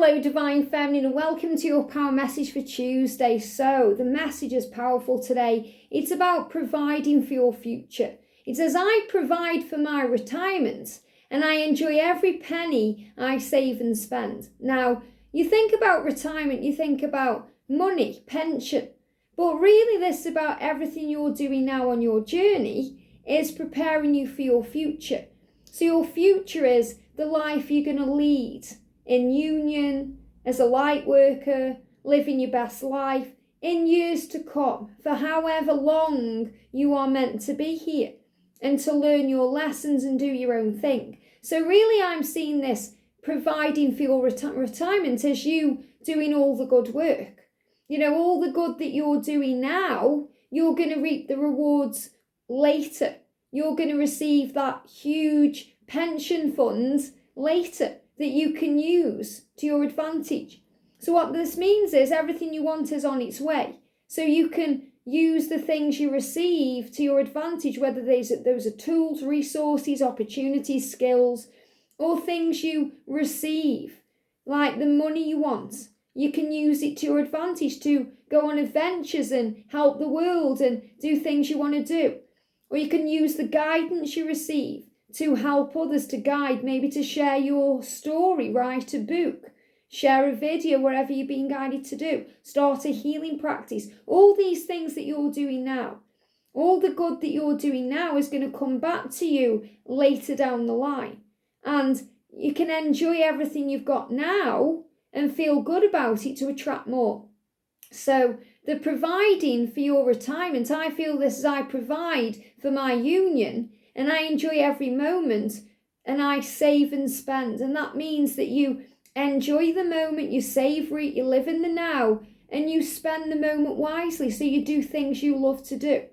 Hello, Divine Feminine, and welcome to your power message for Tuesday. So, the message is powerful today. It's about providing for your future. It says, I provide for my retirement, and I enjoy every penny I save and spend. Now, you think about retirement, you think about money, pension, but really this is about everything you're doing now on your journey is preparing you for your future. So your future is the life you're going to lead in union, as a light worker, living your best life in years to come, for however long you are meant to be here, and to learn your lessons and do your own thing. So really I'm seeing this providing for your retirement as you doing all the good work. You know, all the good that you're doing now, you're going to reap the rewards later. You're going to receive that huge pension funds later that you can use to your advantage. So what this means is everything you want is on its way. So you can use the things you receive to your advantage, whether those are tools, resources, opportunities, skills, or things you receive, like the money you want. You can use it to your advantage to go on adventures and help the world and do things you want to do. Or you can use the guidance you receive to help others, to guide, maybe to share your story, write a book, share a video, wherever you're being guided to do, start a healing practice. All these things that you're doing now, all the good that you're doing now is going to come back to you later down the line. And you can enjoy everything you've got now and feel good about it to attract more. So the providing for your retirement, I feel this as I provide for my union, and I enjoy every moment, and I save and spend. And that means that you enjoy the moment, you savor it, you live in the now, and you spend the moment wisely. So you do things you love to do.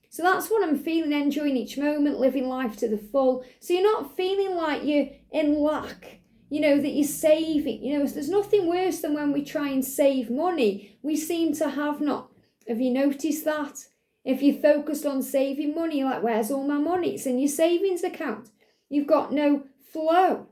So that's what I'm feeling, enjoying each moment, living life to the full. So you're not feeling like you're in lack, you know, that you're saving. You know, there's nothing worse than when we try and save money. We seem to have not. Have you noticed that? If you're focused on saving money, you're like, where's all my money? It's in your savings account. You've got no flow.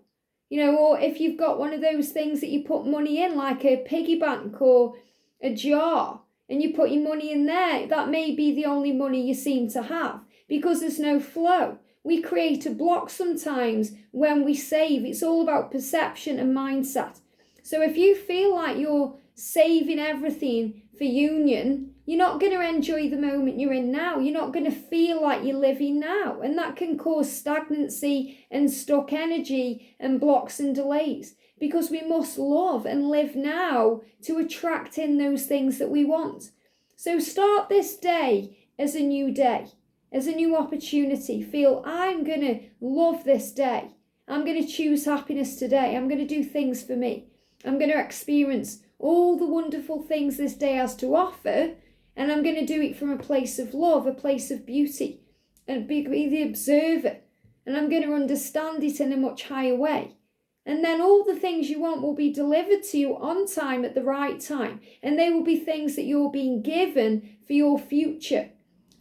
You know, or if you've got one of those things that you put money in, like a piggy bank or a jar, and you put your money in there, that may be the only money you seem to have because there's no flow. We create a block sometimes when we save. It's all about perception and mindset. So if you feel like you're saving everything for union, you're not going to enjoy the moment you're in now. You're not going to feel like you're living now. And that can cause stagnancy and stuck energy and blocks and delays, because we must love and live now to attract in those things that we want. So start this day as a new day, as a new opportunity. Feel, I'm going to love this day. I'm going to choose happiness today. I'm going to do things for me. I'm going to experience all the wonderful things this day has to offer. And I'm going to do it from a place of love, a place of beauty, and be the observer. And I'm going to understand it in a much higher way. And then all the things you want will be delivered to you on time at the right time. And they will be things that you're being given for your future,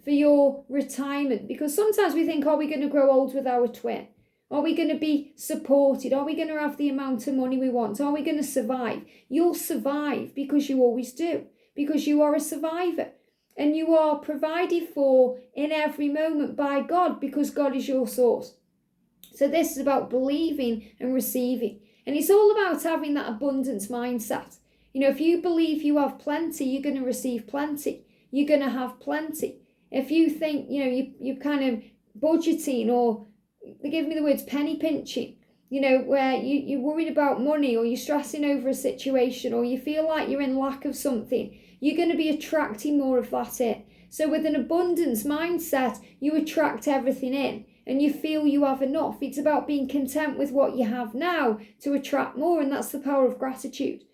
for your retirement. Because sometimes we think, are we going to grow old with our twin? Are we going to be supported? Are we going to have the amount of money we want? Are we going to survive? You'll survive because you always do. Because you are a survivor and you are provided for in every moment by God, because God is your source. So this is about believing and receiving. And it's all about having that abundance mindset. You know, if you believe you have plenty, you're going to receive plenty. You're going to have plenty. If you think, you know, you're kind of budgeting, or they give me the words penny pinching, you know, where you're worried about money, or you're stressing over a situation, or you feel like you're in lack of something, you're going to be attracting more of that in. So with an abundance mindset, you attract everything in and you feel you have enough. It's about being content with what you have now to attract more, and that's the power of gratitude.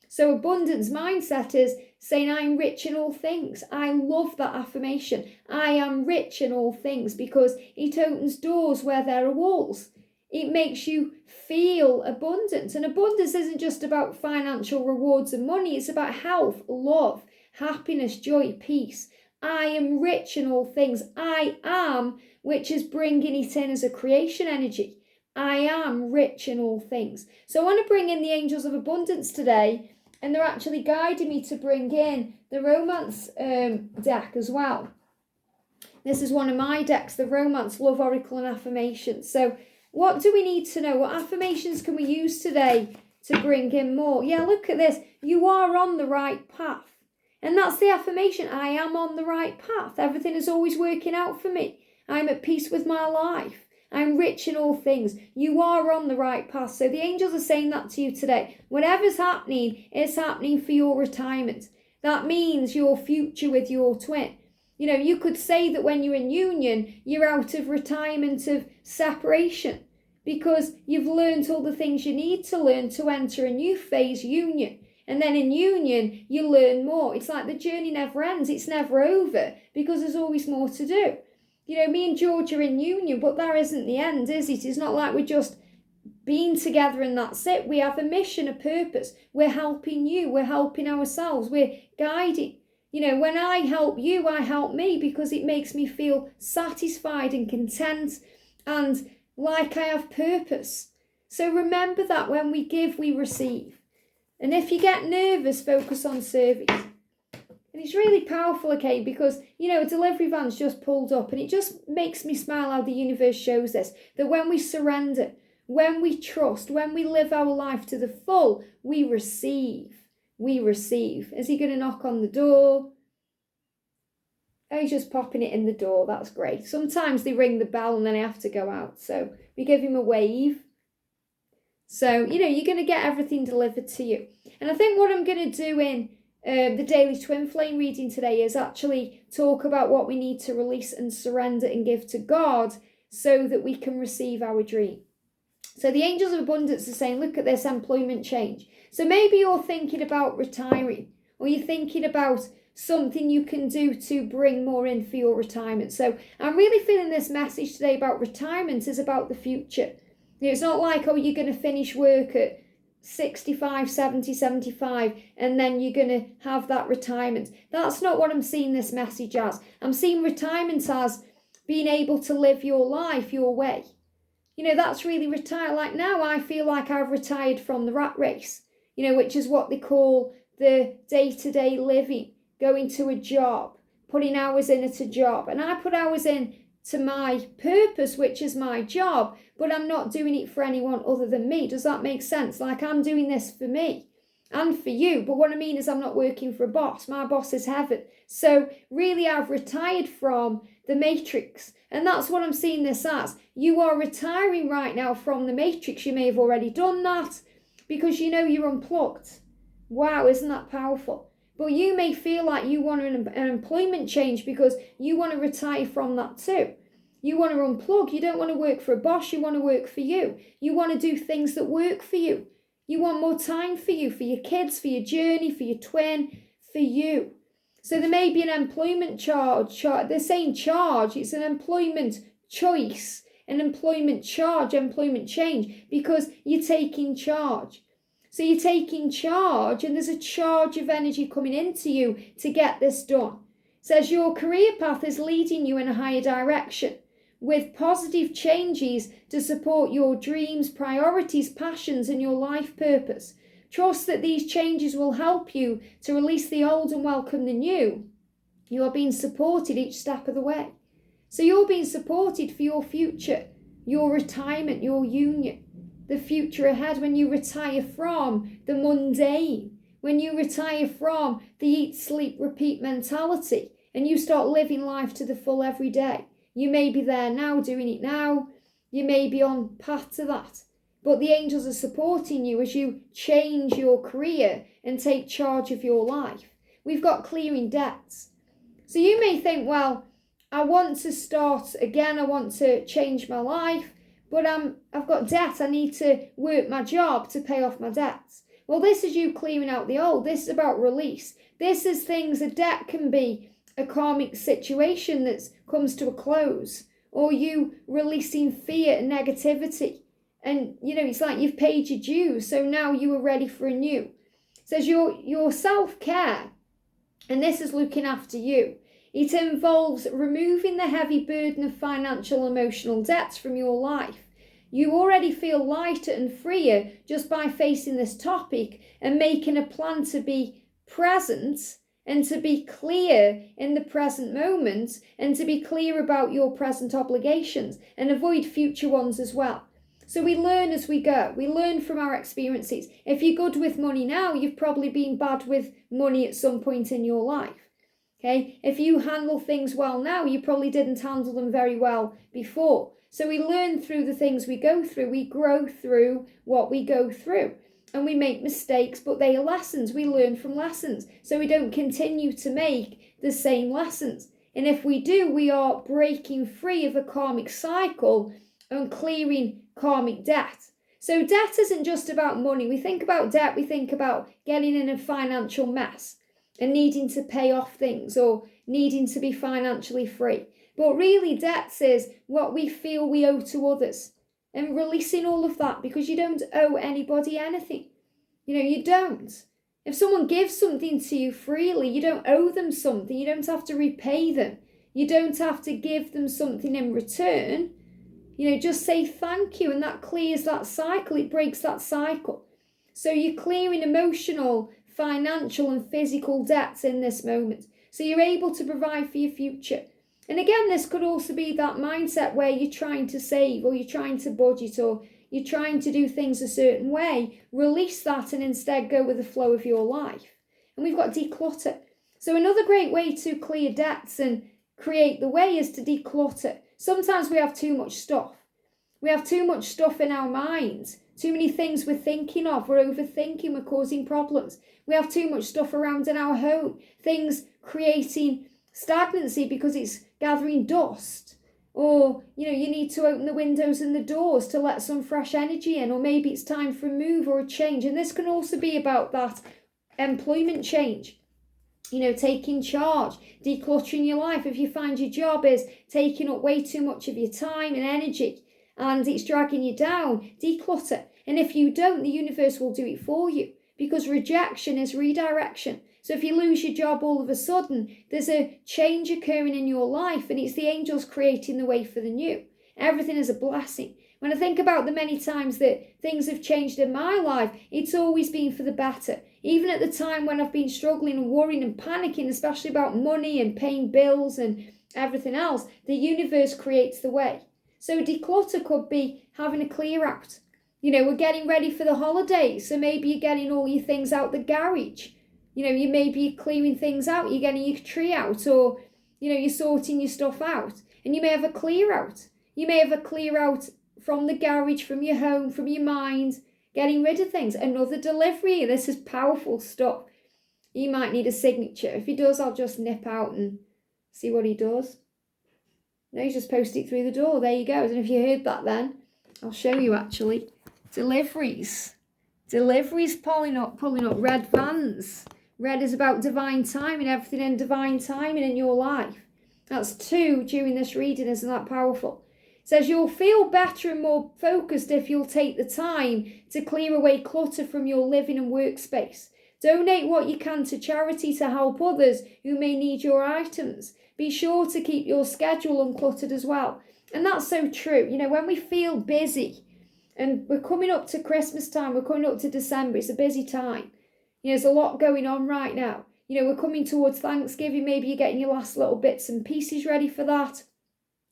So abundance mindset is saying, I'm rich in all things. I love that affirmation. I am rich in all things, because it opens doors where there are walls. It makes you feel abundance. And abundance isn't just about financial rewards and money. It's about health, love, happiness, joy, peace. I am rich in all things. I am, which is bringing it in as a creation energy. I am rich in all things. So I want to bring in the angels of abundance today, and they're actually guiding me to bring in the romance deck as well. This is one of my decks, the Romance, Love, Oracle and Affirmations. So what do we need to know? What affirmations can we use today to bring in more? Yeah, look at this. You are on the right path. And that's the affirmation. I am on the right path. Everything is always working out for me. I'm at peace with my life. I'm rich in all things. You are on the right path. So the angels are saying that to you today. Whatever's happening, it's happening for your retirement. That means your future with your twin. You know, you could say that when you're in union, you're out of retirement, of separation, because you've learned all the things you need to learn to enter a new phase, union. And then in union, you learn more. It's like the journey never ends. It's never over because there's always more to do. You know, me and George are in union, but that isn't the end, is it? It's not like we're just being together and that's it. We have a mission, a purpose. We're helping you. We're helping ourselves. We're guiding. You know, when I help you, I help me because it makes me feel satisfied and content and like I have purpose. So remember that when we give, we receive. And if you get nervous, focus on service. And it's really powerful, okay, because, you know, a delivery van's just pulled up and it just makes me smile how the universe shows this, that when we surrender, when we trust, when we live our life to the full, we receive. We receive. Is he going to knock on the door? Oh, he's just popping it in the door. That's great. Sometimes they ring the bell and then I have to go out. So we give him a wave. So, you know, you're going to get everything delivered to you. And I think what I'm going to do in the Daily Twin Flame reading today is actually talk about what we need to release and surrender and give to God so that we can receive our dream. So the angels of abundance are saying, look at this employment change. So maybe you're thinking about retiring, or you're thinking about something you can do to bring more in for your retirement. So I'm really feeling this message today about retirement is about the future. It's not like, oh, you're going to finish work at 65, 70, 75, and then you're going to have that retirement. That's not what I'm seeing this message as. I'm seeing retirement as being able to live your life your way. You know, that's really retire. Like now I feel like I've retired from the rat race, you know, which is what they call the day-to-day living, going to a job, putting hours in at a job. And I put hours in to my purpose, which is my job, but I'm not doing it for anyone other than me. Does that make sense? Like I'm doing this for me and for you. But what I mean is I'm not working for a boss. My boss is heaven. So really I've retired from the matrix. And that's what I'm seeing this as. You are retiring right now from the matrix. You may have already done that because you know you're unplugged. Wow, isn't that powerful? But you may feel like you want an employment change because you want to retire from that too. You want to unplug. You don't want to work for a boss. You want to work for you. You want to do things that work for you. You want more time for you, for your kids, for your journey, for your twin, for you. So there may be an employment charge. They're saying charge. It's an employment choice, an employment charge, employment change, because you're taking charge. So you're taking charge and there's a charge of energy coming into you to get this done. It says your career path is leading you in a higher direction with positive changes to support your dreams, priorities, passions and your life purpose. Trust that these changes will help you to release the old and welcome the new. You are being supported each step of the way. So you're being supported for your future, your retirement, your union. The future ahead when you retire from the mundane, when you retire from the eat, sleep, repeat mentality and you start living life to the full every day. You may be there now, doing it now. You may be on path to that. But the angels are supporting you as you change your career and take charge of your life. We've got clearing debts. So you may think, well, I want to start again. I want to change my life. But I've got debt. I need to work my job to pay off my debts. Well, this is you clearing out the old. This is about release. This is things, a debt can be a karmic situation that comes to a close. Or you releasing fear and negativity. And, you know, it's like you've paid your dues. So now you are ready for a new. It says your self-care, and this is looking after you. It involves removing the heavy burden of financial and emotional debts from your life. You already feel lighter and freer just by facing this topic and making a plan to be present and to be clear in the present moment and to be clear about your present obligations and avoid future ones as well. So we learn as we go. We learn from our experiences. If you're good with money now, you've probably been bad with money at some point in your life. Okay? If you handle things well now, you probably didn't handle them very well before. So we learn through the things we go through. We grow through what we go through. And we make mistakes, but they are lessons. We learn from lessons. So we don't continue to make the same lessons. And if we do, we are breaking free of a karmic cycle and clearing karmic debt. So debt isn't just about money. We think about debt, we think about getting in a financial mess and needing to pay off things or needing to be financially free. But really, debt is what we feel we owe to others. And releasing all of that, because you don't owe anybody anything. You don't. If someone gives something to you freely, you don't owe them something. You don't have to repay them. You don't have to give them something in return. Just say thank you, and that clears that cycle. It breaks that cycle. So you're clearing emotional, financial, and physical debts in this moment. So you're able to provide for your future. And again, this could also be that mindset where you're trying to save or you're trying to budget or you're trying to do things a certain way. Release that and instead go with the flow of your life. And we've got declutter. So another great way to clear debts and create the way is to declutter. Sometimes we have too much stuff. We have too much stuff in our minds. Too many things we're thinking of. We're overthinking. We're causing problems. We have too much stuff around in our home. Things creating stagnancy because it's gathering dust, or you need to open the windows and the doors to let some fresh energy in, or maybe it's time for a move or a change. And this can also be about that employment change, taking charge, decluttering your life. If you find your job is taking up way too much of your time and energy and it's dragging you down, declutter. And if you don't, the universe will do it for you, because rejection is redirection. So if you lose your job all of a sudden, there's a change occurring in your life, and it's the angels creating the way for the new. Everything is a blessing. When I think about the many times that things have changed in my life, it's always been for the better. Even at the time when I've been struggling and worrying and panicking, especially about money and paying bills and everything else, the universe creates the way. So declutter could be having a clear out. We're getting ready for the holidays, so maybe you're getting all your things out the garage. You may be clearing things out, you're getting your tree out, or, you're sorting your stuff out. And you may have a clear out. You may have a clear out from the garage, from your home, from your mind, getting rid of things. Another delivery. This is powerful stuff. He might need a signature. If he does, I'll just nip out and see what he does. No, he's just posted it through the door. There you go. And if you heard that then, I'll show you actually. Deliveries pulling up red vans. Red is about divine timing, everything in divine timing in your life. That's 2 during this reading. Isn't that powerful? It says you'll feel better and more focused if you'll take the time to clear away clutter from your living and workspace. Donate what you can to charity to help others who may need your items. Be sure to keep your schedule uncluttered as well. And that's so true. When we feel busy, and we're coming up to Christmas time, we're coming up to December, it's a busy time. There's a lot going on right now. We're coming towards Thanksgiving, maybe you're getting your last little bits and pieces ready for that.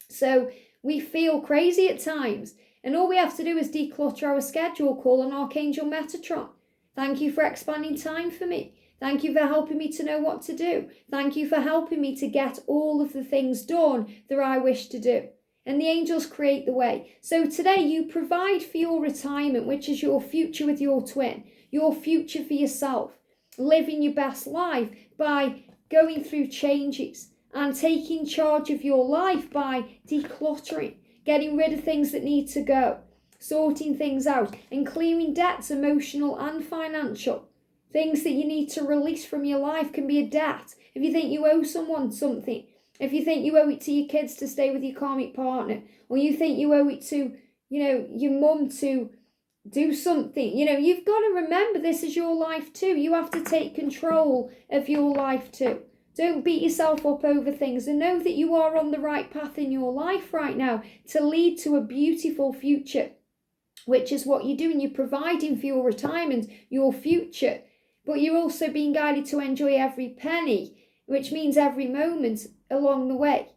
So we feel crazy at times. And all we have to do is declutter our schedule, call on Archangel Metatron. Thank you for expanding time for me. Thank you for helping me to know what to do. Thank you for helping me to get all of the things done that I wish to do. And the angels create the way. So today you provide for your retirement, which is your future with your twin, your future for yourself, living your best life by going through changes and taking charge of your life by decluttering, getting rid of things that need to go, sorting things out and clearing debts, emotional and financial. Things that you need to release from your life can be a debt. If you think you owe someone something, if you think you owe it to your kids to stay with your karmic partner, or you think you owe it to, your mum to do something, you've got to remember this is your life too. You have to take control of your life too. Don't beat yourself up over things, and know that you are on the right path in your life right now to lead to a beautiful future. which is what you're doing. You're providing for your retirement, your future, but you're also being guided to enjoy every penny, which means every moment along the way,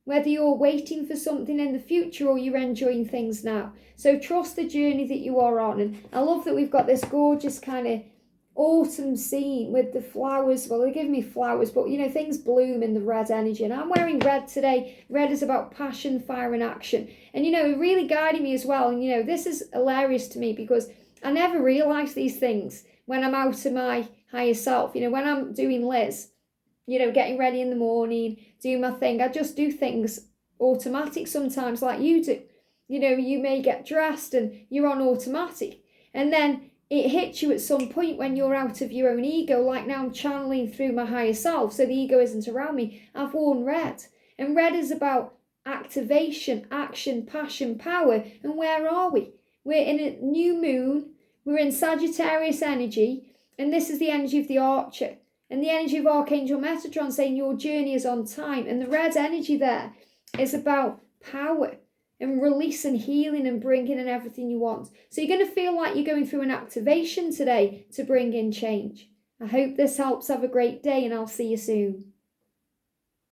whether you're waiting for something in the future or you're enjoying things now. So trust the journey that you are on. And I love that we've got this gorgeous kind of autumn scene with the flowers. Well, they give me flowers, but things bloom in the red energy. And I'm wearing red today. Red is about passion, fire, and action. And it really guided me as well. And this is hilarious to me because I never realize these things when I'm out of my higher self. When I'm doing Liz, getting ready in the morning, doing my thing, I just do things automatic sometimes, like you do. You may get dressed and you're on automatic, and then it hits you at some point when you're out of your own ego. Like now I'm channeling through my higher self, so the ego isn't around me. I've worn red, and red is about activation, action, passion, power. And where are we? We're in a new moon. We're in Sagittarius energy, and this is the energy of the Archer. And the energy of Archangel Metatron saying your journey is on time. And the red energy there is about power and release and healing and bringing in everything you want. So you're going to feel like you're going through an activation today to bring in change. I hope this helps. Have a great day, and I'll see you soon.